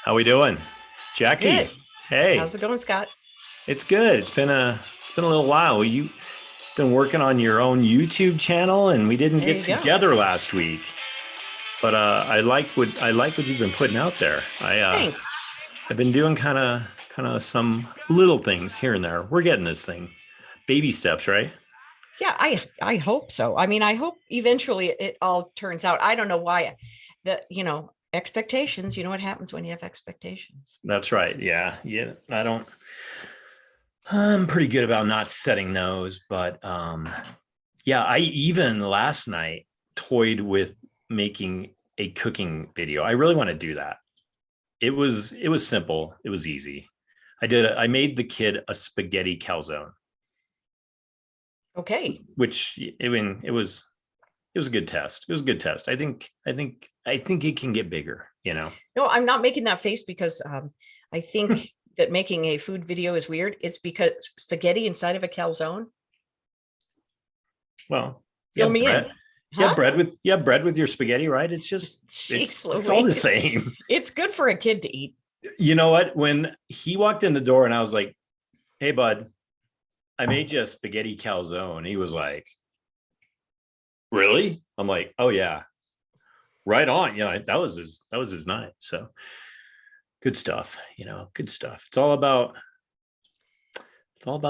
How we doing? Jackie. Good. Hey, How's it going, Scott? it's good. It's been a little while. You've been working on your own YouTube channel and we didn't There get you go. together last week. But I like what you've been putting out there. Thanks. I've been doing kind of some little things here and there. We're getting this thing. Baby steps, right? Yeah, I hope so. I mean, I hope eventually it all turns out. I don't know why expectations, you know what happens when you have expectations. That's right. Yeah. Yeah. I'm pretty good about not setting those, but yeah, I even last night toyed with making a cooking video. I really want to do that. It was simple. It was easy. I made the kid a spaghetti calzone, Okay. which I mean it was a good test. It was a good test. I think it can get bigger, you know. No, I'm not making that face because I think that making a food video is weird. It's because spaghetti inside of a calzone. Well, Fill me in. Huh? you have bread with your spaghetti, right? It's just Jeez it's all the Louise. same. It's good for a kid to eat. You know what? When he walked in the door and I was like, "Hey bud, I made you a spaghetti calzone." He was like, "Really?" I'm like, "Oh yeah, right on." Yeah, that was his night. So good stuff, good stuff. It's all about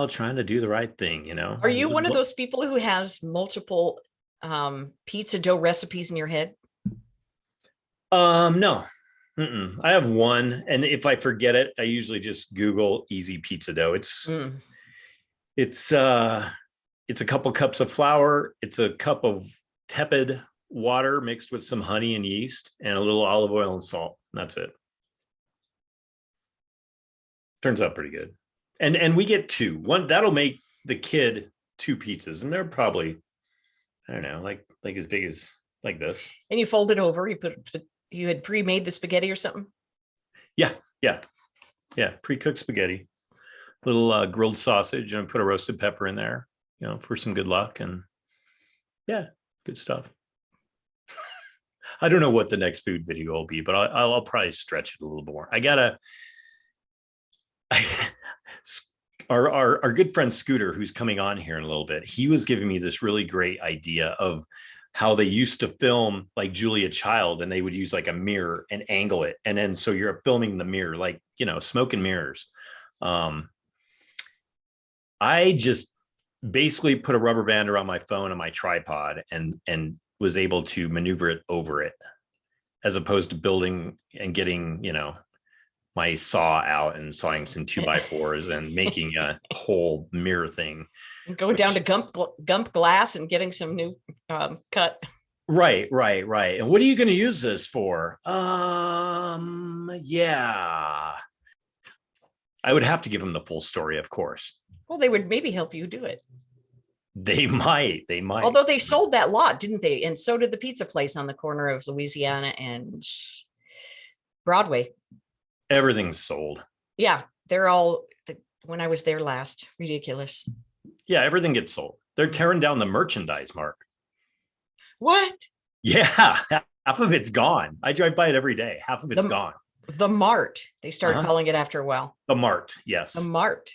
trying to do the right thing, Are you one of those people who has multiple pizza dough recipes in your head? No. I have one, and if I forget it, I usually just Google easy pizza dough. Mm. It's it's a couple cups of flour, it's a cup of tepid water mixed with some honey and yeast and a little olive oil and salt. That's it. Turns out pretty good. And we get two. One that'll make the kid two pizzas, and they're probably, I don't know, like as big as like this. And you fold it over. You had pre-made the spaghetti or something. Yeah, yeah, yeah. Pre-cooked spaghetti, little grilled sausage, and put a roasted pepper in there, for some good luck. And yeah, good stuff. I don't know what the next food video will be, but I'll probably stretch it a little more. I gotta. I, our good friend Scooter, who's coming on here in a little bit, he was giving me this really great idea of how they used to film like Julia Child, and they would use like a mirror and angle it, and then so you're filming the mirror, like smoke and mirrors. Um, I just basically put a rubber band around my phone and my tripod, and was able to maneuver it over it, as opposed to building and getting my saw out and sawing some 2x4s and making a whole mirror thing. And going down Which to Gump Glass and getting some new cut. right. And what are you going to use this for? Yeah, I would have to give them the full story, of course. Well, they would maybe help you do it. They might. Although they sold that lot, didn't they? And so did the pizza place on the corner of Louisiana and Broadway. Everything's sold. Yeah, they're all when I was there last. Ridiculous. Yeah, everything gets sold. They're tearing down the merchandise, Mark. What? Yeah, half of it's gone. I drive by it every day. Half of it's The gone. the Mart. They started Uh-huh. calling it after a while. The Mart, The yes. Mart.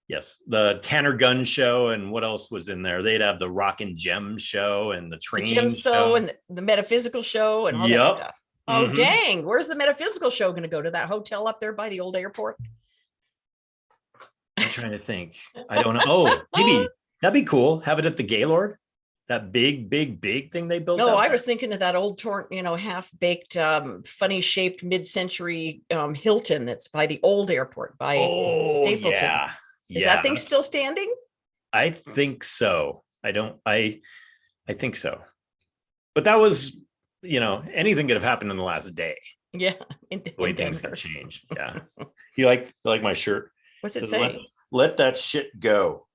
Yes, the Tanner Gunn show, and what else was in there? They'd have the Rock and Gem show and the The Gem training Show show. and the Metaphysical Show and all that Yep. stuff. Oh, Mm-hmm. dang. Where's the Metaphysical Show going to go? To that hotel up there by the old airport? I'm trying to think. I don't know. Oh, maybe that'd be cool. Have it at the Gaylord. That big thing they built No, out I there. was thinking of that old torn, half-baked, funny shaped mid-century Hilton that's by the old airport by Oh Stapleton. yeah, Is that yeah. thing still standing? I think so. I don't. I think so. But that was, anything could have happened in the last day. Yeah, The way in things could Denver. change. Yeah. You like my shirt? What's It it says let say? let that shit go.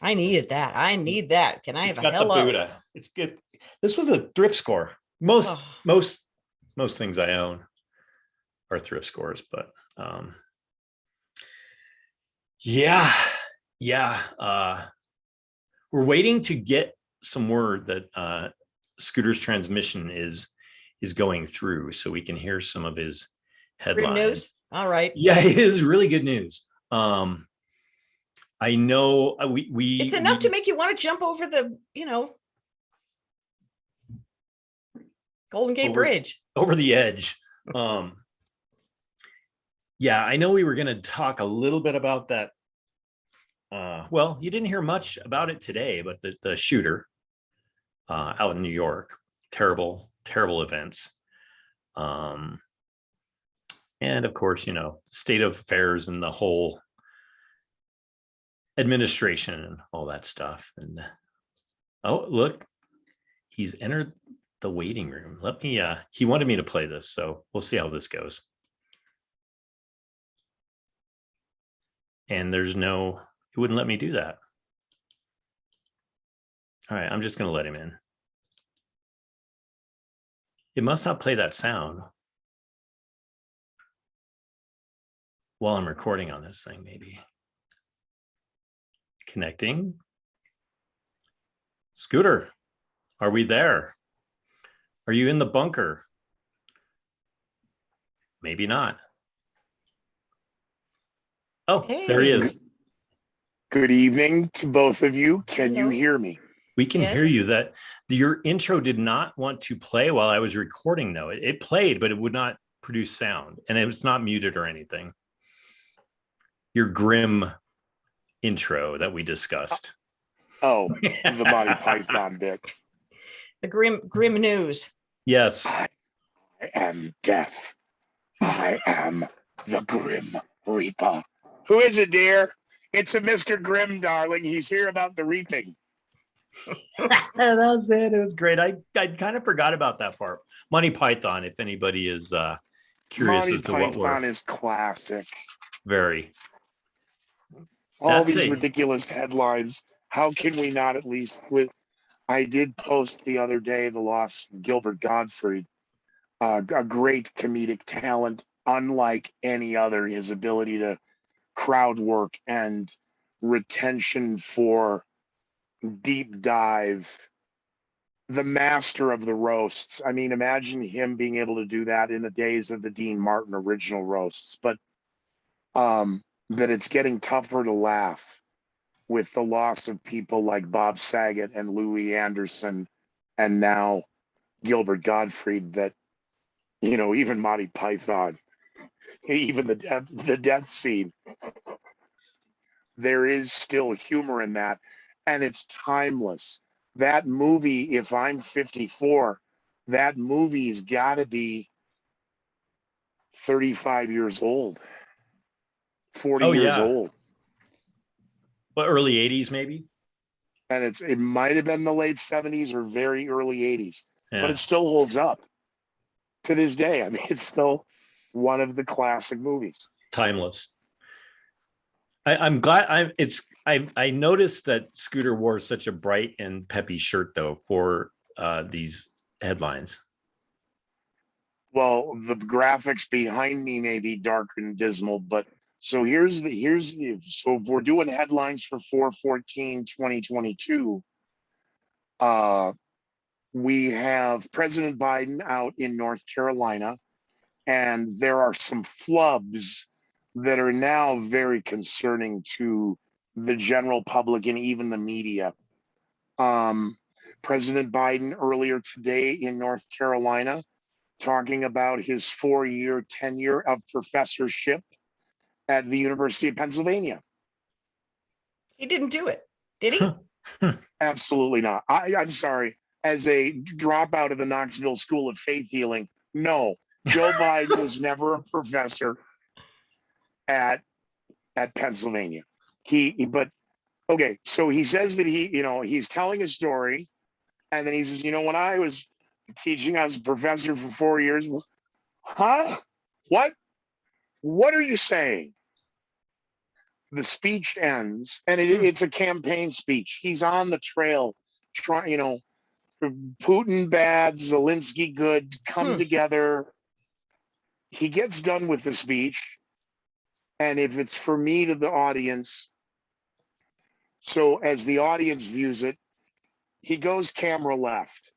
I needed that. I need that. Can I have It's a got the hello? Buddha. It's good. This was a thrift score. Most Oh, most most things I own are thrift scores, but yeah, yeah. We're waiting to get some word that Scooter's transmission is going through, so we can hear some of his Grim headline. news. All right. Yeah, it is really good news. I know It's enough to make you want to jump over the, Golden Gate Bridge. over the edge. Yeah, I know we were going to talk a little bit about that. Well, you didn't hear much about it today, but the shooter out in New York, terrible events. And of course, state of affairs and the whole administration and all that stuff. And oh, look, he's entered the waiting room. Let me, he wanted me to play this, so we'll see how this goes. And it wouldn't let me do that. All right, I'm just going to let him in. It must not play that sound while I'm recording on this thing, maybe. Connecting. Scooter, are we there? Are you in the bunker? Maybe not. Oh, there he is. Good evening to both of you. Can you Hello. hear me? We can hear Yes. you. That your intro did not want to play while I was recording, though. It played, but it would not produce sound, and it was not muted or anything. Your grim intro that we discussed. Oh, the Monty Python bit. The grim news. Yes. I am death. I am the Grim Reaper. Who is it, dear? It's a Mr. Grimm, darling. He's here about the reaping. That's it. It was great. I kind of forgot about that part. Monty Python, if anybody is curious Monty as to what Python we're is classic. very. All That's these a- ridiculous headlines. How can we not at least I did post the other day the loss of Gilbert Gottfried, a great comedic talent, unlike any other. His ability to crowd work and retention for deep dive, the master of the roasts. I mean, imagine him being able to do that in the days of the Dean Martin original roasts. But that it's getting tougher to laugh with the loss of people like Bob Saget and Louis Anderson, and now Gilbert Gottfried, that, even Monty Python, even the death scene, there is still humor in that, and it's timeless. That movie, if I'm 54, that movie's got to be 35 years old, 40 years old. Well, early 80s, maybe. And it might have been the late 70s or very early 80s, Yeah. but it still holds up to this day. I mean, it's still one of the classic movies. Timeless. I'm glad I noticed that Scooter wore such a bright and peppy shirt, though, for these headlines. Well, the graphics behind me may be dark and dismal, but so so if we're doing headlines for 4/14/2022, we have President Biden out in North Carolina, and there are some flubs that are now very concerning to the general public and even the media. President Biden earlier today in North Carolina talking about his 4-year tenure of professorship at the University of Pennsylvania. He didn't do it, did he? Absolutely not. I'm sorry. As a dropout of the Knoxville School of Faith Healing, no, Joe Biden was never a professor at Pennsylvania. But okay, so he says that he's telling a story, and then he says, when I was teaching, I was a professor for 4 years. Huh? What? What are you saying? The speech ends, and it's a campaign speech. He's on the trail, trying, Putin bad, Zelensky good, come together. He gets done with the speech, and if it's for me to the audience, so as the audience views it, he goes camera left,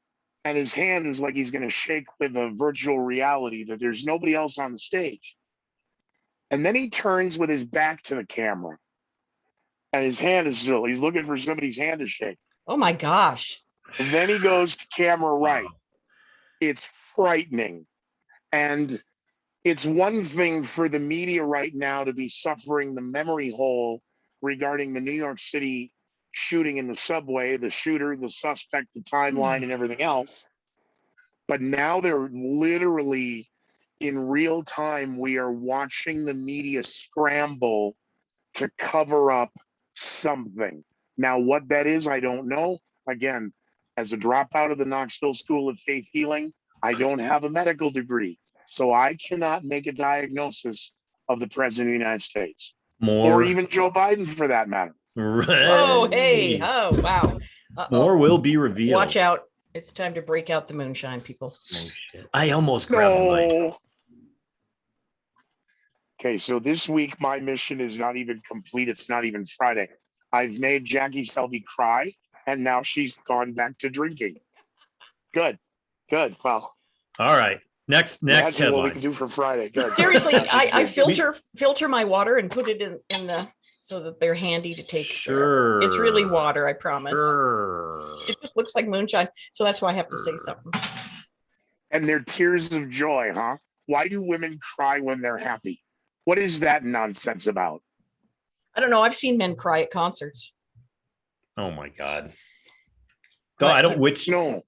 and his hand is like he's going to shake with a virtual reality that there's nobody else on the stage. And then he turns with his back to the camera, and his hand is still, he's looking for somebody's hand to shake. Oh my gosh. And then he goes to camera right. It's frightening. And it's one thing for the media right now to be suffering the memory hole regarding the New York City shooting in the subway, the shooter, the suspect, the timeline, and everything else. But now they're literally in real time, we are watching the media scramble to cover up something. Now, what that is, I don't know. Again, as a dropout of the Knoxville School of Faith Healing, I don't have a medical degree. So I cannot make a diagnosis of the president of the United States More, or even Joe Biden for that matter. Oh, hey. Oh, wow. More will be revealed. Watch out. It's time to break out the moonshine, people. Oh, shit. I almost grabbed the mic. No. Okay, so this week my mission is not even complete. It's not even Friday. I've made Jackie Selby cry, and now she's gone back to drinking. Good. Well, All right. Next that's what we headline. can do for Friday. Good. Seriously, I filter my water and put it in the so that they're handy to take. Sure. It's really water, I promise. Sure. It just looks like moonshine, so that's why I have to say something. And they're tears of joy, huh? Why do women cry when they're happy? What is that nonsense about? I don't know. I've seen men cry at concerts. Oh my God. No, I don't. Which No.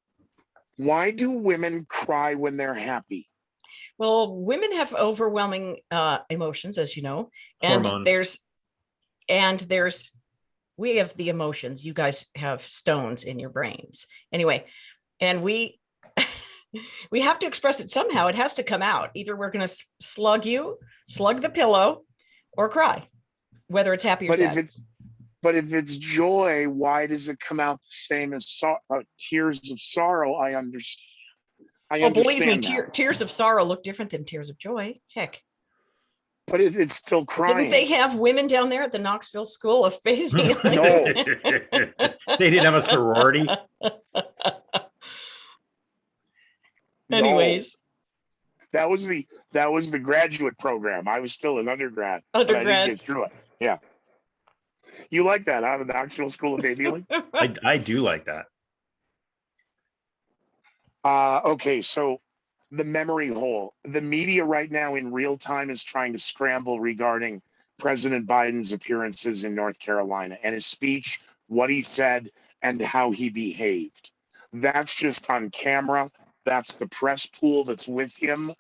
Why do women cry when they're happy? Well, women have overwhelming emotions, as you know, and Hormone. we have the emotions. You guys have stones in your brains. Anyway, and we we have to express it somehow. It has to come out. Either we're going to slug the pillow, or cry, whether it's happy or sad. But if it's joy, why does it come out the same as tears of sorrow? I understand. Well, believe me, tears of sorrow look different than tears of joy. Heck. But it's still crying. Didn't they have women down there at the Knoxville School of Faith? No. They didn't have a sorority. Anyways. That was the graduate program. I was still an undergrad. But I didn't get through it. Yeah. You like that, huh? The Knoxville School of Faith Healing? I do like that. Okay, so the memory hole. The media right now in real time is trying to scramble regarding President Biden's appearances in North Carolina and his speech, what he said, and how he behaved. That's just on camera. That's the press pool that's with him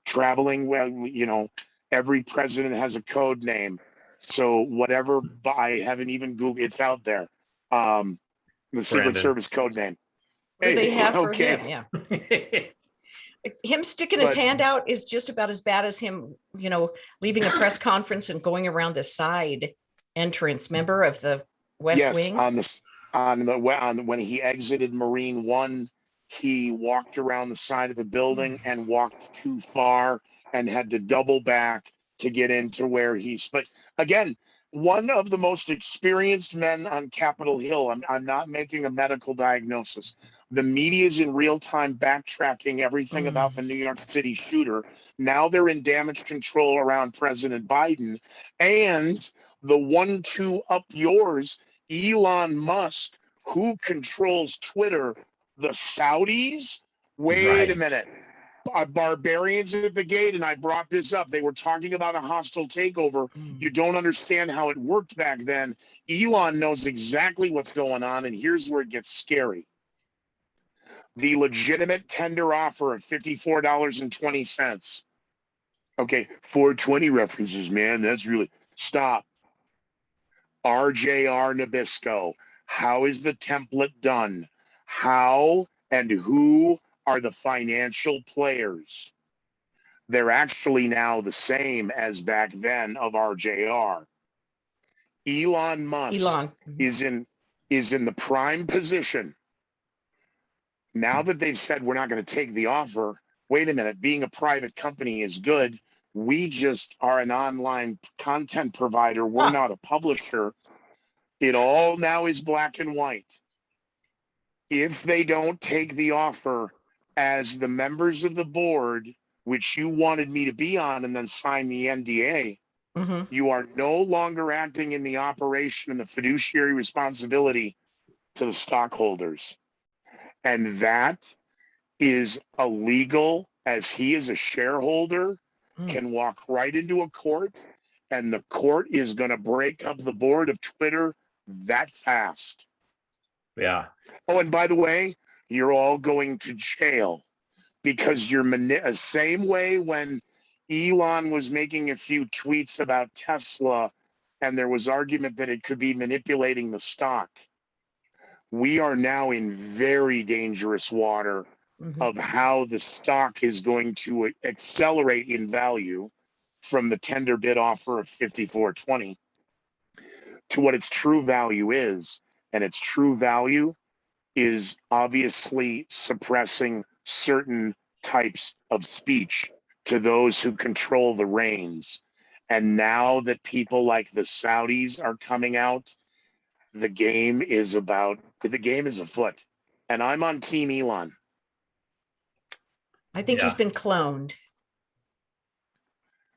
traveling. Well, you know, every president has a code name. So whatever, I haven't even Googled, it's out there. The Secret Service code name. What do they have for him? Yeah. Him sticking his hand out is just about as bad as him, you know, leaving a press conference and going around the side entrance. Remember of the West Wing? When he exited Marine One, he walked around the side of the building and walked too far and had to double back to get into where he's. But again, one of the most experienced men on Capitol Hill. I'm not making a medical diagnosis. The media is in real time backtracking everything about the New York City shooter. Now they're in damage control around President Biden. And the 1-2 up yours, Elon Musk, who controls Twitter, the Saudis? Wait a minute. Barbarians at the gate, and I brought this up. They were talking about a hostile takeover. You don't understand how it worked back then. Elon knows exactly what's going on, and here's where it gets scary. The legitimate tender offer of $54.20. Okay, 420 references, man. That's really stop. RJR Nabisco. How is the template done? How and who are the financial players? They're actually now the same as back then of RJR. Elon Musk is in the prime position. Now that they've said we're not going to take the offer, wait a minute, being a private company is good. We just are an online content provider. We're not a publisher. It all now is black and white. If they don't take the offer as the members of the board, which you wanted me to be on and then sign the NDA, Mhm. you are no longer acting in the operation and the fiduciary responsibility to the stockholders. And that is illegal, as he is a shareholder, Mm. can walk right into a court, and the court is going to break up the board of Twitter that fast. Yeah. Oh, and by the way, you're all going to jail because you're same way when Elon was making a few tweets about Tesla and there was argument that it could be manipulating the stock. We are now in very dangerous water Mhm. of how the stock is going to accelerate in value from the tender bid offer of 54.20 to what its true value is. And its true value is obviously suppressing certain types of speech to those who control the reins. And now that people like the Saudis are coming out, the game is afoot. And I'm on Team Elon. I think he's Yeah. been cloned.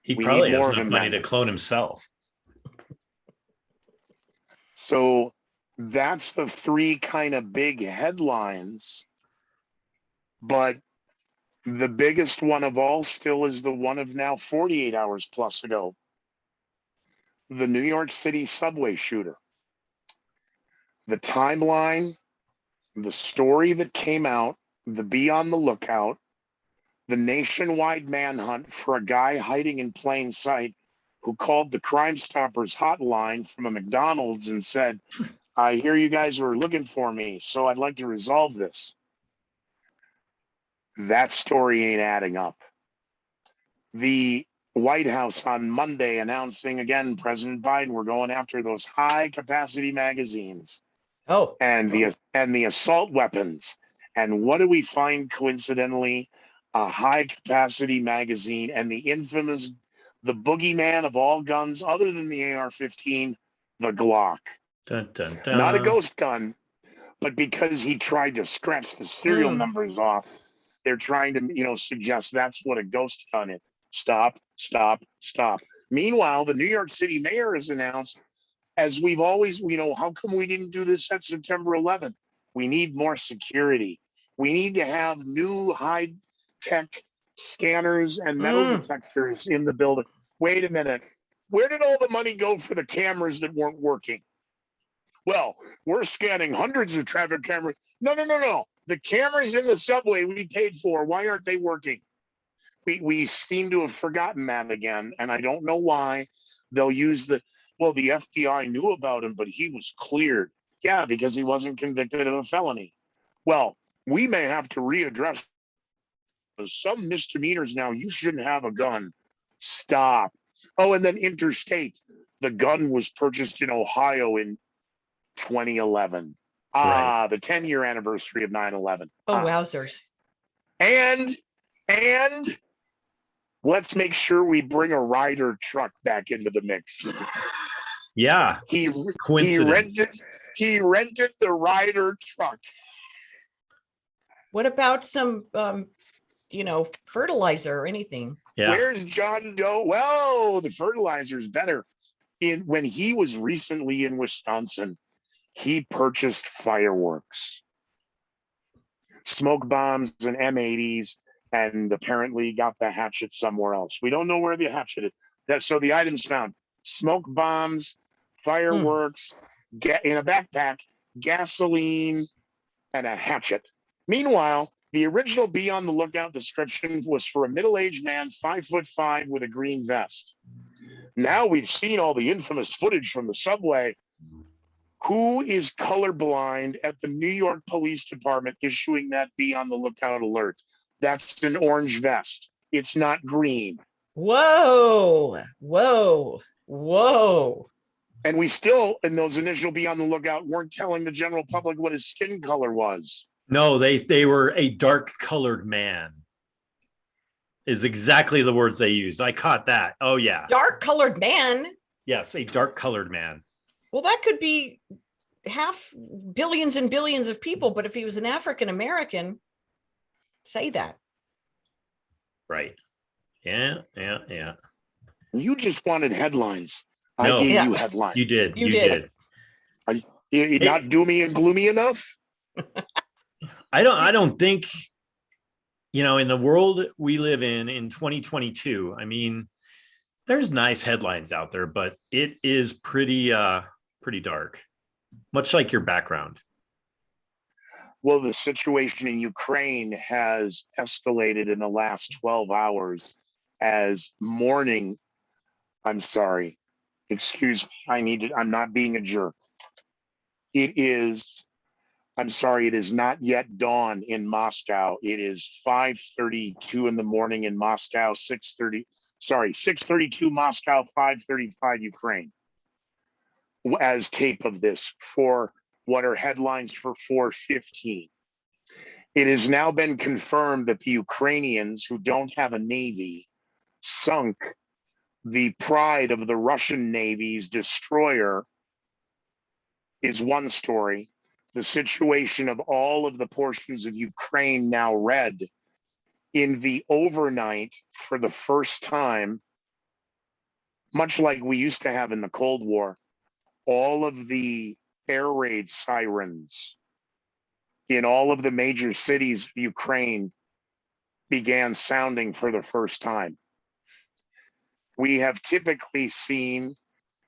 He We probably need has more of enough him money then. to clone himself. So that's the three kind of big headlines. But the biggest one of all still is the one of now 48 hours plus ago. The New York City subway shooter. The timeline, the story that came out, the be on the lookout, the nationwide manhunt for a guy hiding in plain sight who called the Crime Stoppers hotline from a McDonald's and said, I hear you guys were looking for me, so I'd like to resolve this. That story ain't adding up. The White House on Monday announcing again, President Biden, we're going after those high capacity magazines Oh, and the assault weapons. And what do we find coincidentally? A high capacity magazine and the infamous, the boogeyman of all guns other than the AR-15, the Glock. Dun, dun, Not a dun. ghost gun, but because he tried to scratch the serial numbers off, they're trying to, suggest that's what a ghost gun is. Stop, stop, stop. Meanwhile, the New York City mayor has announced, as we've always, how come we didn't do this at September 11th? We need more security. We need to have new high tech scanners and metal detectors in the building. Wait a minute. Where did all the money go for the cameras that weren't working? Well, we're scanning hundreds of traffic cameras. No. The cameras in the subway we paid for, why aren't they working? We seem to have forgotten that again, and I don't know why. They'll use the FBI knew about him, but he was cleared. Yeah, because he wasn't convicted of a felony. Well, we may have to readdress some misdemeanors now. You shouldn't have a gun. Stop. Oh, and then interstate. The gun was purchased in Ohio in 2011. Right. The 10-year anniversary of 9/11. oh, wowzers. And let's make sure we bring a Ryder truck back into the mix. Yeah. He Coincidence. rented the Ryder truck. What about some, fertilizer or anything? Yeah. Where's John Doe? Well, the fertilizer's better. When he was recently in Wisconsin, he purchased fireworks, smoke bombs and M80s, and apparently got the hatchet somewhere else. We don't know where the hatchet is. So the items found: smoke bombs, fireworks, in a backpack, gasoline, and a hatchet. Meanwhile, the original be on the lookout description was for a middle-aged man, 5'5", with a green vest. Now we've seen all the infamous footage from the subway. Who is colorblind at the New York Police Department issuing that be on the lookout alert? That's an orange vest. It's not green. Whoa. And we still, in those initial be on the lookout, weren't telling the general public what his skin color was. No, they were a dark colored man. Is exactly the words they used. I caught that. Oh yeah. Dark colored man. Yes, a dark colored man. Well, that could be half billions and billions of people, but if he was an African American, say that. Right. Yeah. Yeah. Yeah. You just wanted headlines. I No. gave Yeah. you headlines. You did. You You did. did. You not doomy and gloomy enough? I don't think, in the world we live in 2022, I mean, there's nice headlines out there, but it is pretty dark, much like your background. Well, the situation in Ukraine has escalated in the last 12 hours as morning. I'm sorry. Excuse me. I'm not being a jerk. I'm sorry, it is not yet dawn in Moscow. It is 5:32 in the morning in Moscow, 6:32 Moscow, 5:35 Ukraine. As tape of this for what are headlines for 4:15. It has now been confirmed that the Ukrainians, who don't have a navy, sunk the pride of the Russian Navy's destroyer. Is one story. The situation of all of the portions of Ukraine now red in the overnight for the first time, much like we used to have in the Cold War, all of the air raid sirens in all of the major cities of Ukraine began sounding for the first time. We have typically seen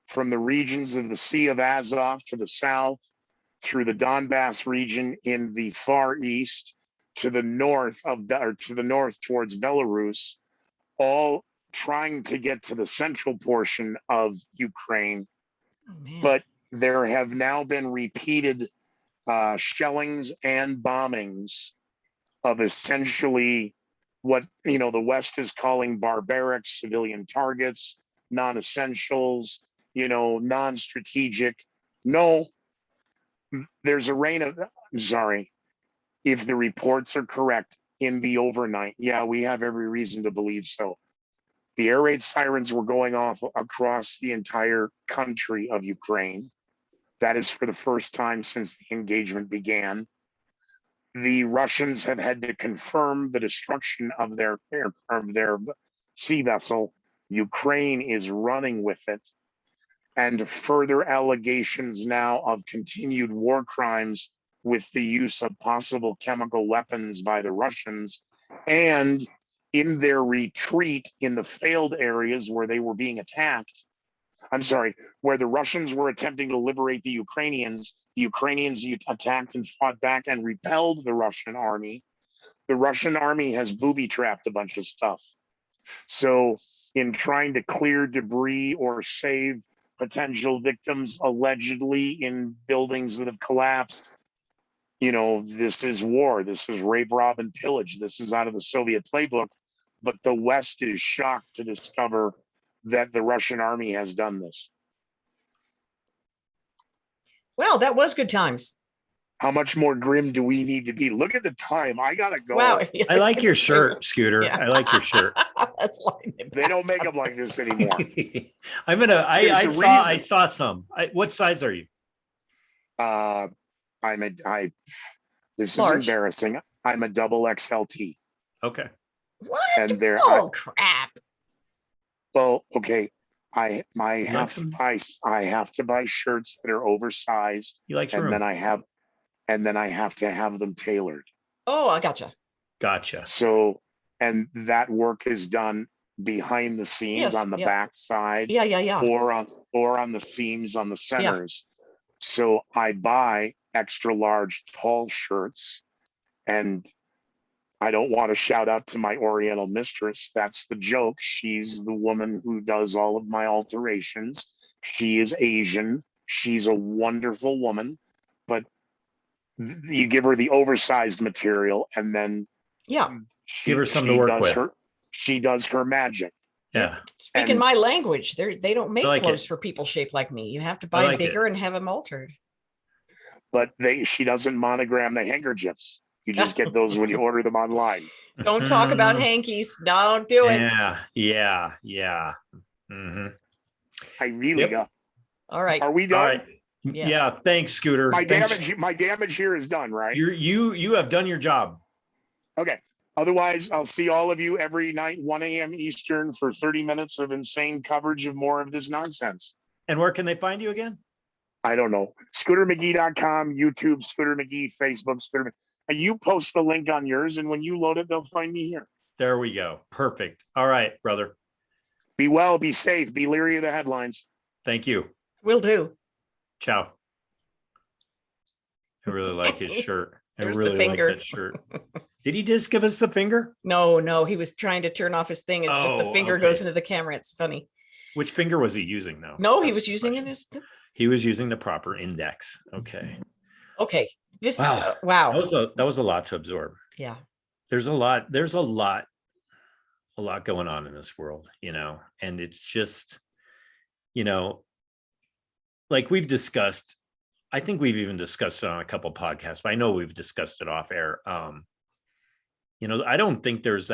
from the regions of the Sea of Azov to the south, through the Donbass region in the far east, to the north towards Belarus, all trying to get to the central portion of Ukraine. Oh, man. But there have now been repeated shellings and bombings of essentially what the West is calling barbaric civilian targets, non-essentials, non-strategic. No, there's a rain of, I'm sorry, if the reports are correct in the overnight, yeah, we have every reason to believe so. The air raid sirens were going off across the entire country of Ukraine. That is for the first time since the engagement began. The Russians have had to confirm the destruction of their sea vessel. Ukraine is running with it. And further allegations now of continued war crimes with the use of possible chemical weapons by the Russians, and in their retreat in the failed areas where they were being attacked. I'm sorry, where the Russians were attempting to liberate the Ukrainians attacked and fought back and repelled the Russian army. The Russian army has booby-trapped a bunch of stuff. So in trying to clear debris or save potential victims allegedly in buildings that have collapsed, this is war. This is rape, rob, and pillage. This is out of the Soviet playbook. But the West is shocked to discover that the Russian army has done this. Well, that was good times. How much more grim do we need to be? Look at the time. I gotta go. Wow. I like your shirt, Scooter. Yeah. I like your shirt. That's lying They don't make them like this anymore. I saw some. What size are you? This is Large. embarrassing. I'm a double XLT. Okay. What? And they're Oh, crap. well, okay. I have some? I have to buy shirts that are oversized, You like and room? then I have to have them tailored. Oh, I gotcha. Gotcha. So, and that work is done behind the scenes Yes, on the yeah. back side, Yeah. or on the seams on the centers. So I buy extra large tall shirts, and I don't want to shout out to my Oriental mistress. That's the joke. She's the woman who does all of my alterations. She is Asian. She's a wonderful woman, but you give her the oversized material, and then Yeah. Give her something to work with. She does her magic. Yeah. Speaking And- my language, they don't make I like clothes it. for people shaped like me. You have to I buy like bigger and have them altered. But she doesn't monogram the handkerchiefs. You just get those when you order them online. Don't talk about Mhm. hankies. Don't do it. Yeah. Mm-hmm. I really Yep. go. All right. Are we All done? right. Yes. Yeah, thanks, Scooter. My Thanks. damage here is done, right? You have done your job. Okay. Otherwise, I'll see all of you every night, 1 a.m. Eastern, for 30 minutes of insane coverage of more of this nonsense. And where can they find you again? I don't know. ScooterMcGee.com, YouTube, Scooter McGee, Facebook, Scooter. And you post the link on yours, and when you load it, they'll find me here. There we go. Perfect. All right, brother. Be well, be safe, be leery of the headlines. Thank you. Will do. Ciao. I really like his shirt. I There's the really like finger. that shirt. Did he just give us the finger? No, he was trying to turn off his thing. It's just the Oh, finger okay. goes into the camera. It's funny. Which finger was he using though? No, he That's was the using question. it as He was using the proper index. Okay. okay. This Wow. wow. That was a lot to absorb. Yeah. There's a lot going on in this world, and it's just, like we've discussed, I think we've even discussed it on a couple podcasts, but I know we've discussed it off air. I don't think there's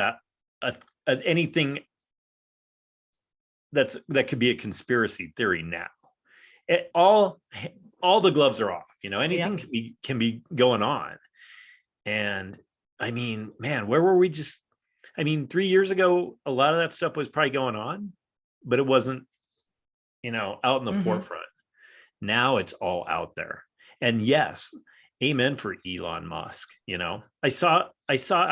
anything that could be a conspiracy theory now. All the gloves are off, anything can be going on. And I mean, man, where were we 3 years ago, a lot of that stuff was probably going on, but it wasn't, out in the forefront. Now it's all out there. And yes, amen for Elon Musk. I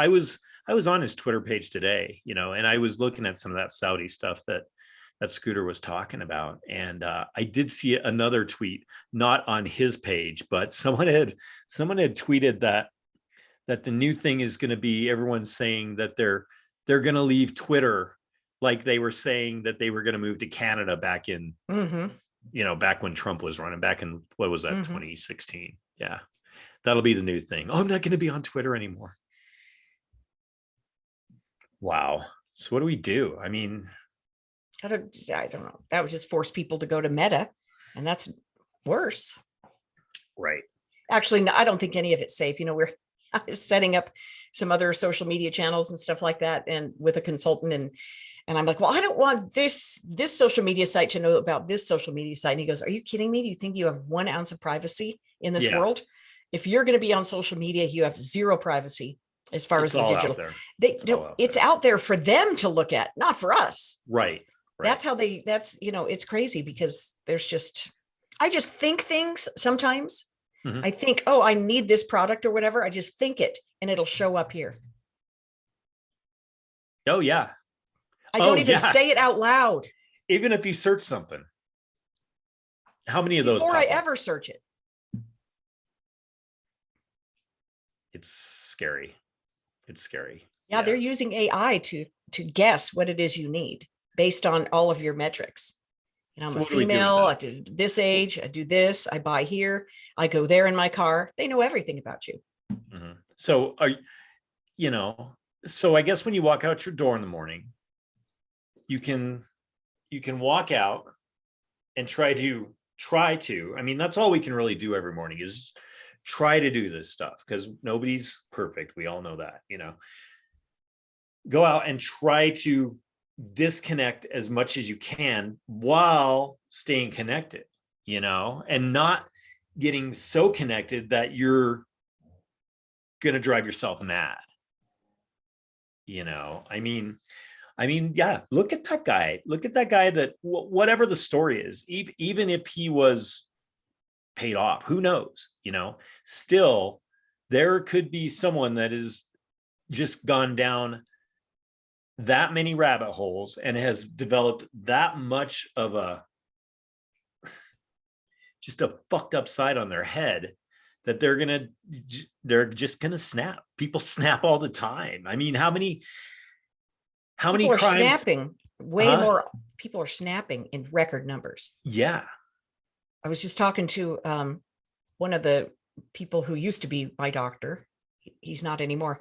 was on his Twitter page today, and I was looking at some of that Saudi stuff that Scooter was talking about. And I did see another tweet, not on his page, but someone had tweeted that the new thing is going to be everyone's saying that they're going to leave Twitter, like they were saying that they were going to move to Canada back in, back when Trump was running, back in, what was that, 2016? Yeah, that'll be the new thing. Oh, I'm not going to be on Twitter anymore. Wow. So what do we do? I mean, I don't know. That would just force people to go to Meta, and that's worse. right. Actually, no, I don't think any of it's safe. I was setting up some other social media channels and stuff like that, and with a consultant, and I'm like, well, I don't want this social media site to know about this social media site. And he goes, are you kidding me? Do you think you have 1 ounce of privacy in this world? If you're going to be on social media, you have zero privacy as far as the digital. It's out there for them to look at, not for us. Right. That's how it's crazy, because I just think things sometimes. I think, oh, I need this product or whatever. I just think it and it'll show up here. Oh, yeah. I don't even say it out loud. Even if you search something. How many of those? Before I ever search it. It's scary. It's scary. Yeah, they're using AI to guess what it is you need based on all of your metrics. I'm a female, I do this age, I do this, I buy here, I go there in my car. They know everything about you. So so I guess when you walk out your door in the morning, you can walk out and try to, I mean, that's all we can really do every morning is try to do this stuff, because nobody's perfect. We all know that, go out and try to disconnect as much as you can while staying connected, and not getting so connected that you're going to drive yourself mad. I mean, yeah, look at that guy that whatever the story is, even if he was paid off, who knows, still there could be someone that is just gone down that many rabbit holes and has developed that much of just a fucked up side on their head that they're just gonna snap. People snap all the time. I mean, how many people are crimes? Snapping way more. People are snapping in record numbers. Yeah. I was just talking to one of the people who used to be my doctor. He's not anymore,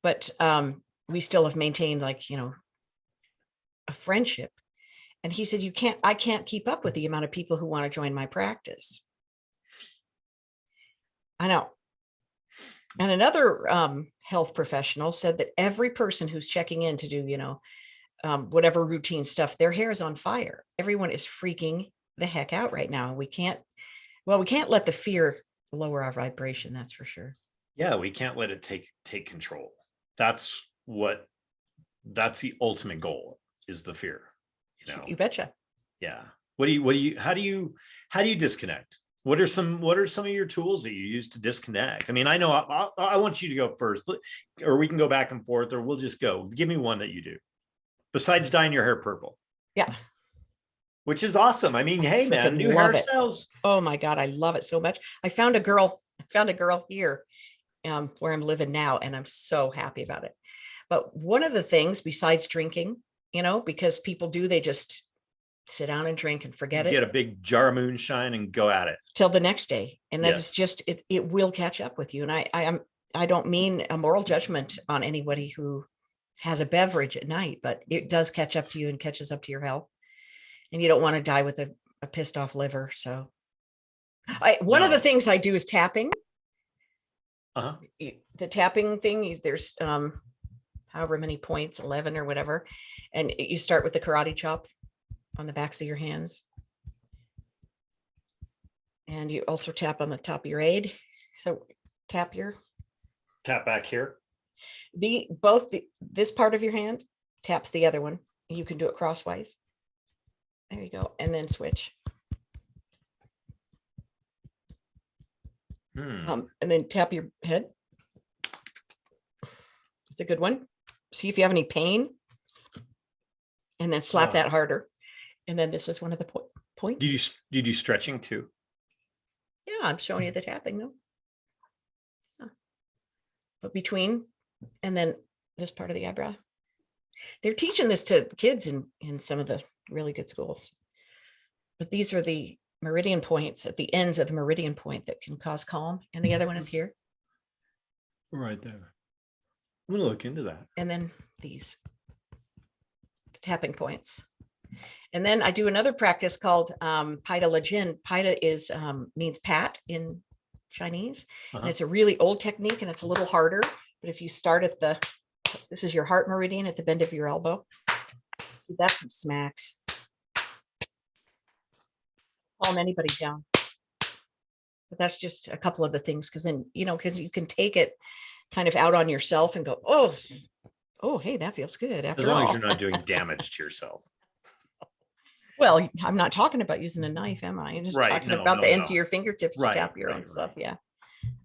but we still have maintained a friendship. And he said, I can't keep up with the amount of people who want to join my practice. I know. And another health professional said that every person who's checking in to do, whatever routine stuff, their hair is on fire. Everyone is freaking the heck out right now. We can't Well, we can't let the fear lower our vibration. That's for sure. Yeah, we can't let it take control. That's the ultimate goal, is the fear, you know. You betcha. Yeah. How do you disconnect? What are some of your tools that you use to disconnect? I mean, I know I want you to go first, or we can go back and forth, or we'll just go. Give me one that you do besides dyeing your hair purple. Yeah. Which is awesome. I mean, hey man, Freaking new love it. hairstyles. Oh my God, I love it so much. I found a girl here where I'm living now, and I'm so happy about it. But one of the things besides drinking, because people they just sit down and drink and forget Get it a big jar of moonshine and go at it till the next day. And that Yes. is just, it will catch up with you. And I don't mean a moral judgment on anybody who has a beverage at night, but it does catch up to you and catches up to your health. And you don't want to die with a pissed off liver. So one of No. the things I do is tapping. Uh-huh. The tapping thing is there's however many points, 11 or whatever. And you start with the karate chop on the backs of your hands. And you also tap on the top of your aid. So tap Tap back here. this part of your hand taps the other one. You can do it crosswise. There you go. And then switch. And then tap your head. It's a good one. See if you have any pain. And then slap Oh. that harder. And then this is one of the points. Do you do stretching too? Yeah, I'm showing you the tapping though. Yeah. But between and then this part of the eyebrow. They're teaching this to kids in some of the really good schools. But these are the meridian points at the ends of the meridian point that can cause calm. And the other one is here. Right there. I'm gonna look into that. And then these tapping points. And then I do another practice called Paida Lajin. Paida is means pat in Chinese. And it's a really old technique and it's a little harder. But if you start at this is your heart meridian at the bend of your elbow. That's some smacks. Calm anybody down. But that's just a couple of the things, because then, because you can take it kind of out on yourself and go, oh, hey, that feels good. As long as you're not doing damage to yourself. Well, I'm not talking about using a knife, am I? I'm just Right, talking no, about no, the ends no. of your fingertips to Right, tap your right, own stuff. right. Yeah.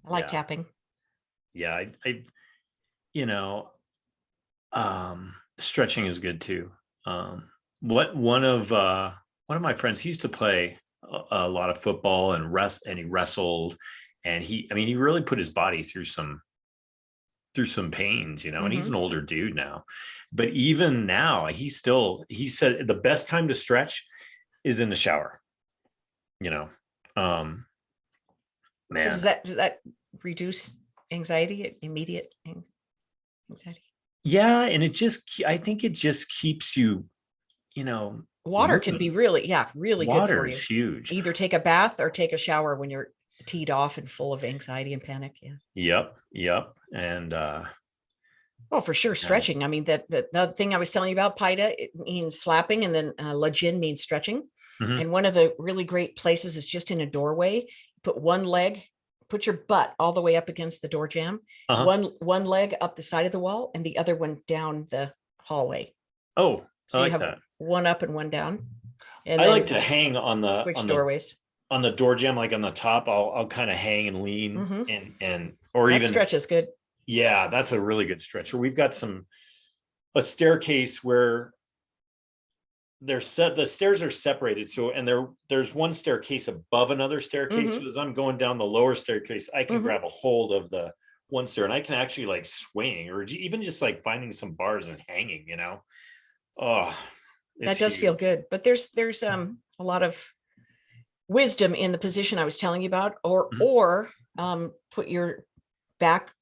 I like Yeah. tapping. Yeah, stretching is good too. One of my friends, he used to play a lot of football and he wrestled, and he really put his body through some pains, and he's an older dude now. But even now, he said the best time to stretch is in the shower. Man. Does that reduce anxiety, immediate anxiety? Yeah, and I think it just keeps you, Water can be really good water for you. is huge. Either take a bath or take a shower when you're teed off and full of anxiety and panic. Yeah. Yep. And Oh, for sure. Stretching. I mean, the thing I was telling you about, Paida, it means slapping, and then Lajin means stretching. Mhm. And one of the really great places is just in a doorway. Put one leg, put your butt all the way up against the door jamb, one leg up the side of the wall and the other one down the hallway. Oh, So I like you have that. one up and one down. And I then like to hang on the doorways. on the door jamb, like on the top. I'll kind of hang and lean or That even stretch is good. Yeah, that's a really good stretcher. We've got a staircase where the stairs are separated. So, and there's one staircase above another staircase. So as I'm going down the lower staircase, I can grab a hold of the one stair and I can actually like swing, or even just like finding some bars and hanging, Oh, That does feel good. But there's a lot of wisdom in the position I was telling you about, or put your back,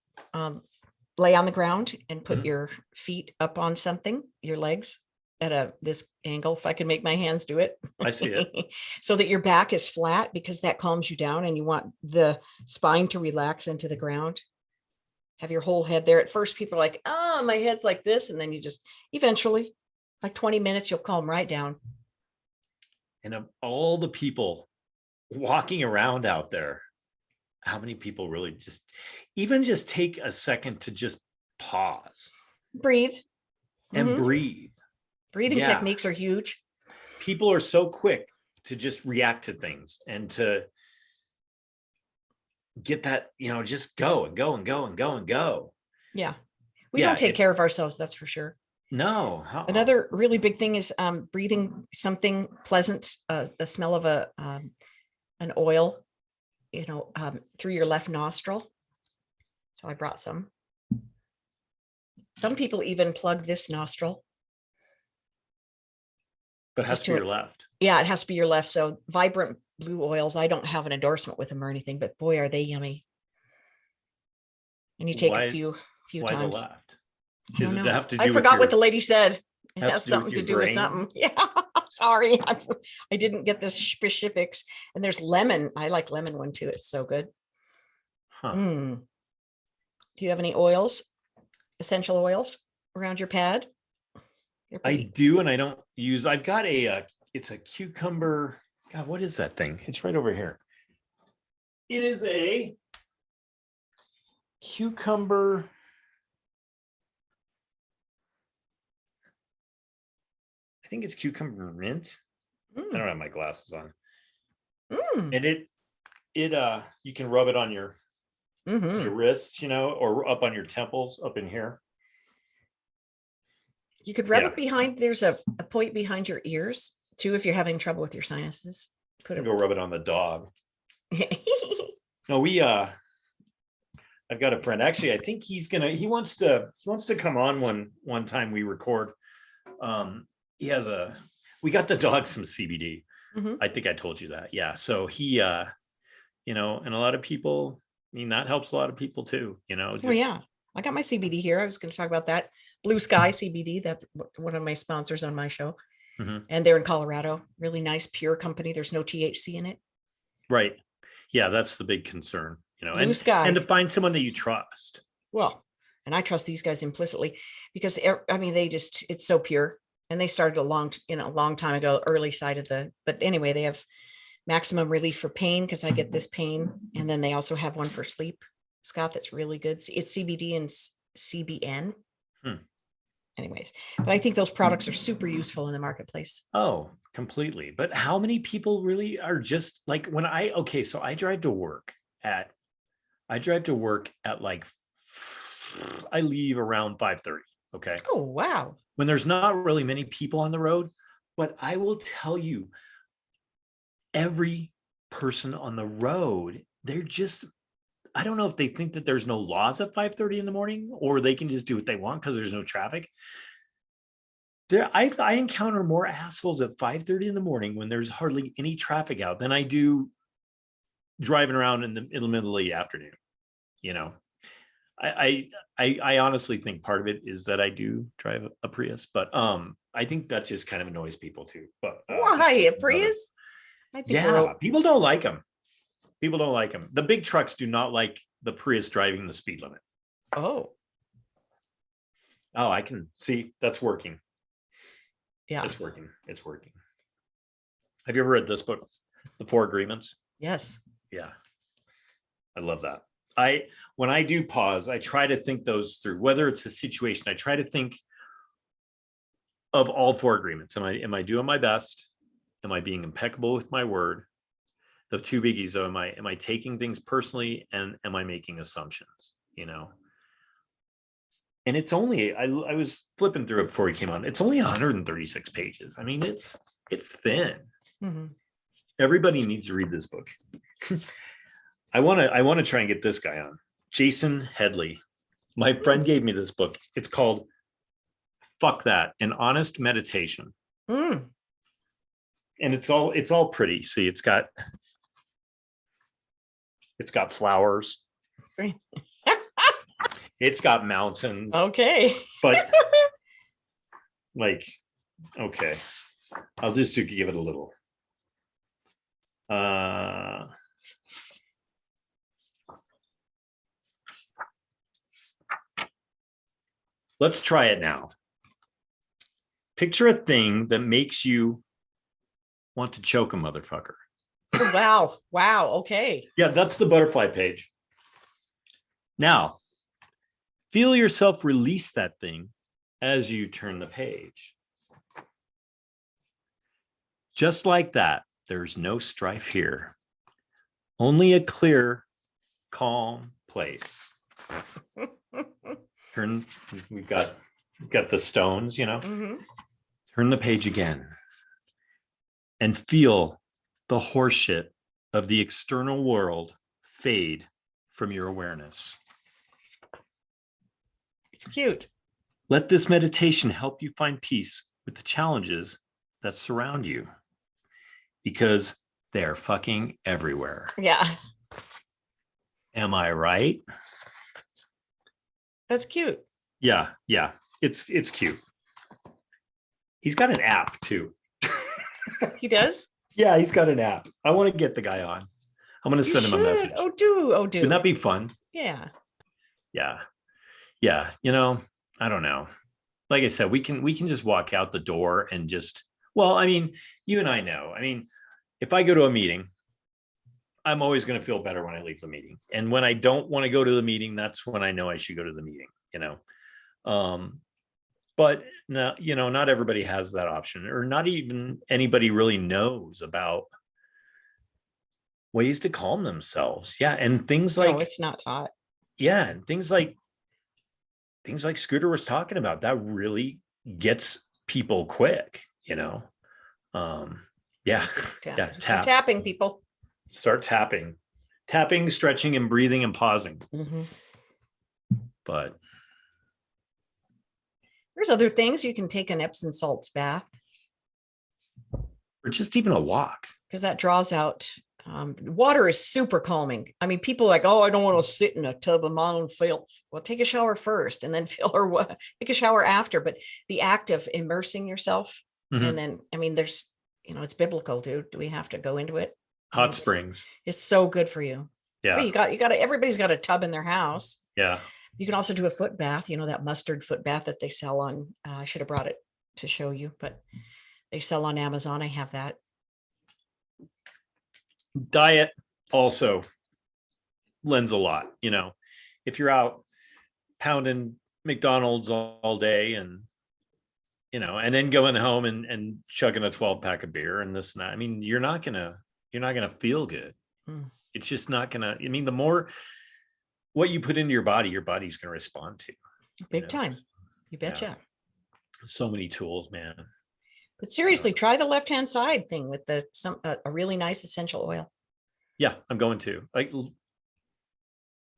lay on the ground and put your feet up on something, your legs at this angle. If I can make my hands do it. I see it. So that your back is flat, because that calms you down and you want the spine to relax into the ground. Have your whole head there. At first people are like, oh, my head's like this. And then you just eventually, like 20 minutes, you'll calm right down. And of all the people walking around out there, how many people really just take a second to just pause Breathe. and Mhm. breathe? Breathing Yeah. techniques are huge. People are so quick to just react to things and to get that, just go and go and go and go and go. Yeah. We Yeah, don't take care of ourselves, that's for sure. No. Another really big thing is breathing something pleasant, the smell of an oil, through your left nostril. So I brought some. Some people even plug this nostril. But it has just to be to your left. Yeah, it has to be your left. So Vibrant Blue oils, I don't have an endorsement with them or anything, but boy, are they yummy. And you take Why- a few Why the times. left? I don't Does it know. have to do I with forgot what your- the lady said. It have has to do with something to your do with brain? something. Yeah, sorry. I didn't get the specifics. And there's lemon. I like lemon one too. It's so good. Huh. Mm. Do you have any oils, essential oils around your pad? They're I pretty- do, and I don't use. I've got it's a cucumber. God, what is that thing? It's right over here. It is a cucumber. I think it's cucumber mint. I Mm, don't have my glasses on. mm, And it you can rub it on your mhm. wrists, or up on your temples up in here. You could rub Yeah. it behind. There's a point behind your ears too if you're having trouble with your sinuses. Put Go rub it on the dog. it. No, I've got a friend. Actually, I think he wants to come on one time we record. We got the dog some CBD. Mhm. I think I told you that. Yeah. So he and a lot of people, that helps a lot of people too, Oh just, yeah, I got my CBD here. I was going to talk about that. Blue Sky CBD. That's one of my sponsors on my show, Mhm. and they're in Colorado. Really nice, pure company. There's no THC in it. Right. Yeah, that's the big concern, Blue Sky. and to find someone that you trust. Well, and I trust these guys implicitly because it's so pure, and they started a long time ago, early side of but anyway, they have maximum relief for pain because I get this pain, and then they also have one for sleep, Scott, that's really good. It's CBD and CBN. Hmm. Anyways, but I think those products are super useful in the marketplace. Oh, completely. But how many people really are just like so I drive to work at like I leave around 5:30. Okay. Oh, wow. When there's not really many people on the road, but I will tell you, every person on the road, they're just, I don't know if they think that there's no laws at 5:30 in the morning, or they can just do what they want because there's no traffic. I encounter more assholes at 5:30 in the morning when there's hardly any traffic out than I do driving around in the middle of the afternoon. I honestly think part of it is that I do drive a Prius, but I think that just kind of annoys people too. But Why a Prius? I think yeah, people don't like them. People don't like them. The big trucks do not like the Prius driving the speed limit. Oh, I can see that's working. yeah. It's working. It's working. Have you ever read this book, The Four Agreements? Yes. Yeah. I love that. When I do pause, I try to think those through, whether it's a situation, I try to think of all four agreements. Am I doing my best? Am I being impeccable with my word? The two biggies of am I taking things personally, and am I making assumptions? And it's only, I was flipping through it before we came on. It's only 136 pages. I mean, it's thin. Mhm. Everybody needs to read this book. I want to try and get this guy on, Jason Headley. My friend gave me this book. It's called Fuck That, An Honest Meditation. Mm. And it's all pretty. See, it's got flowers. Great. It's got mountains. Okay. But like, okay, I'll just give it a little. Let's try it now. Picture a thing that makes you want to choke a motherfucker. Oh, wow. Wow. Okay. Yeah, that's the butterfly page. Now, feel yourself release that thing as you turn the page. Just like that, there's no strife here. Only a clear, calm place. Turn, we've got the stones, you know. Mhm. Turn the page again and feel the horseshit of the external world fade from your awareness. It's cute. Let this meditation help you find peace with the challenges that surround you, because they're fucking everywhere. Yeah. Am I right? That's cute. Yeah, yeah. It's cute. He's got an app too. He does. Yeah, he's got an app. I want to get the guy on. I'm going to You send him a should. message. Oh, do. Oh, do. Wouldn't that be fun? Yeah. Yeah. Yeah. You know, I don't know. Like I said, we can just walk out the door and just, well, I mean, you and I know. I mean, if I go to a meeting, I'm always going to feel better when I leave the meeting. And when I don't want to go to the meeting, that's when I know I should go to the meeting, you know. But no, you know, not everybody has that option, or not even anybody really knows about ways to calm themselves. Yeah. And things No, like, it's not taught. yeah, and things like Scooter was talking about, that really gets people quick, you know. Yeah. Yeah. Start tapping, people. Start tapping, stretching, and breathing and pausing. Mhm. But There's other things. You can take an Epsom salts bath or just even a walk. because that draws out. Water is super calming. I mean, people are like, oh, I don't want to sit in a tub of my own filth. Well, take a shower first and then take a shower after. But the act of immersing yourself, Mhm. and then, I mean, there's, you know, it's biblical, dude. Do we have to go into it? Hot It's- springs. It's so good for you. Yeah. Well, you got everybody's got a tub in their house. Yeah. You can also do a foot bath, you know, that mustard foot bath that they sell on, I should have brought it to show you, but they sell on Amazon. I have that. Diet also lends a lot, you know. If you're out pounding McDonald's all day, and you know, and then going home and chugging a 12 pack of beer and this and that, I mean, you're not gonna feel good. Hmm. It's just not gonna, I mean, the more what you put into your body's gonna respond to. Big know. time. You Yeah. betcha. So many tools, man. But seriously, try the left-hand side thing with a really nice essential oil. Yeah, I'm going to, like,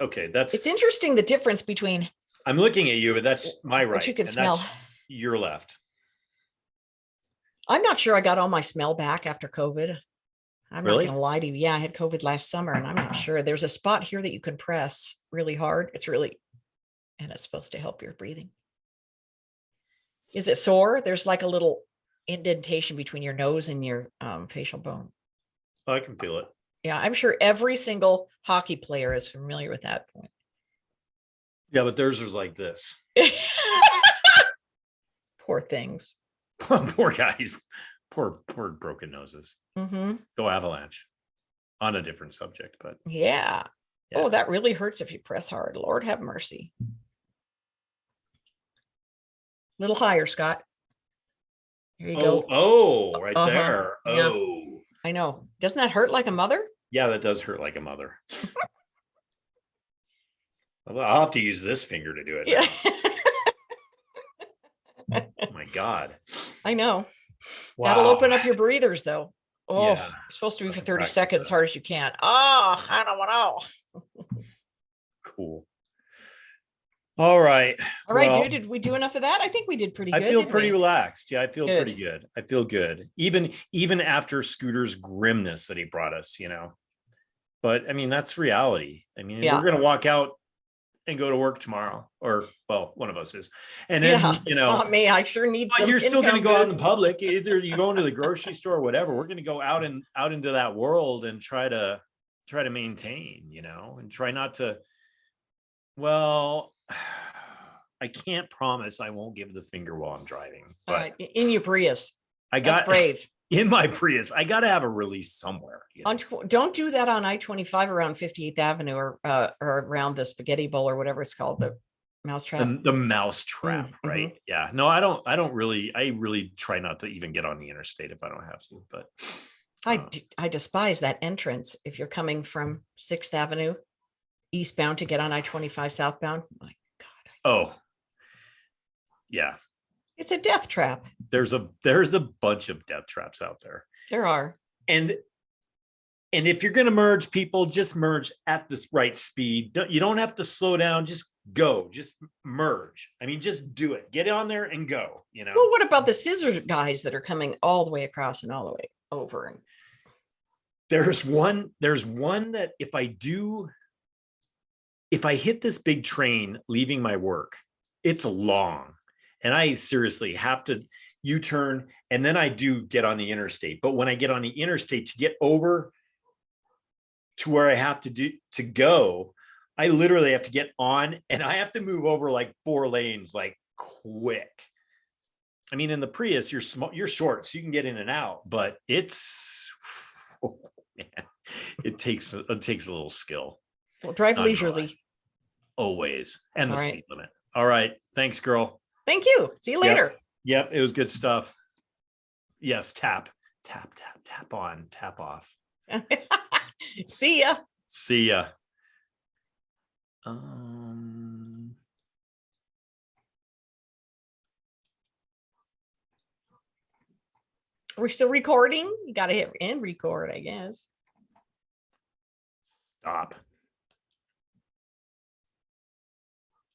okay, that's, It's interesting the difference between I'm looking at you, but that's my right. what you can and smell. that's your left. I'm not sure I got all my smell back after COVID. I'm Really? not gonna lie to you. Yeah, I had COVID last summer, and I'm not sure. There's a spot here that you can press really hard. And it's supposed to help your breathing. Is it sore? There's like a little indentation between your nose and your facial bone. Oh, I can feel it. Yeah, I'm sure every single hockey player is familiar with that point. Yeah, but theirs was like this. Poor things. Poor guys. Poor broken noses. Hmm. Go Avalanche. On a different subject, but Yeah. yeah. Oh, that really hurts if you press hard. Lord have mercy. Little higher, Scott. There you go. Oh, right Uh-huh. there. Yeah. Oh, I know. Doesn't that hurt like a mother? yeah, that does hurt like a mother. Well, I'll have to use this finger to do it. Yeah. now. Oh my God. I know. Wow. That'll open up your breathers, though. Oh, Yeah. it's supposed to be I for can 30 practice seconds, that. hard as you can. Oh, I don't know. Cool. All right. All right, Well, dude. Did we do enough of that? I think we did pretty I good. feel didn't pretty we? relaxed. Yeah, I feel pretty Good. good. I feel good. Even after Scooter's grimness that he brought us, you know. But I mean, that's reality. I mean, Yeah. we're gonna walk out and go to work tomorrow, or well, one of us is. And then Yeah, you it's know, not me. I sure need but some. you're still gonna income, go out in dude. the public. Either you go into the grocery store or whatever. We're gonna go out into that world and try to maintain, you know, and try not to. Well, I can't promise I won't give the finger while I'm driving, but In your Prius. I That's got brave. in my Prius. I got to have a release somewhere. You know? Don't do that on I-25 around 58th Avenue or around the Spaghetti Bowl or whatever it's called, the mousetrap. The mouse trap, Mhm. right? Yeah. No, I really try not to even get on the interstate if I don't have to, but I despise that entrance if you're coming from 6th Avenue eastbound to get on I-25 southbound. My God. Yeah. It's a death trap. There's a bunch of death traps out there. There are. And if you're going to merge people, just merge at the right speed. You don't have to slow down. Just go. Just merge. I mean, just do it. Get on there and go. You know. Well, what about the scissor guys that are coming all the way across and all the way over? And There's one that if I hit this big train leaving my work, it's long. And I seriously have to U-turn, and then I do get on the interstate. But when I get on the interstate to get over to where I have to go, I literally have to get on, and I have to move over like 4 lanes, like quick. I mean, in the Prius, you're small, you're short, so you can get in and out, but it's, oh, man, it takes a little skill. well, drive Not gonna leisurely. Always, and the All right. speed limit. All right, thanks, girl. Thank you. See you later. Yep, it was good stuff. Yes, tap on, tap off. See ya. See ya. We're still recording. You got to hit end record, I guess. Stop.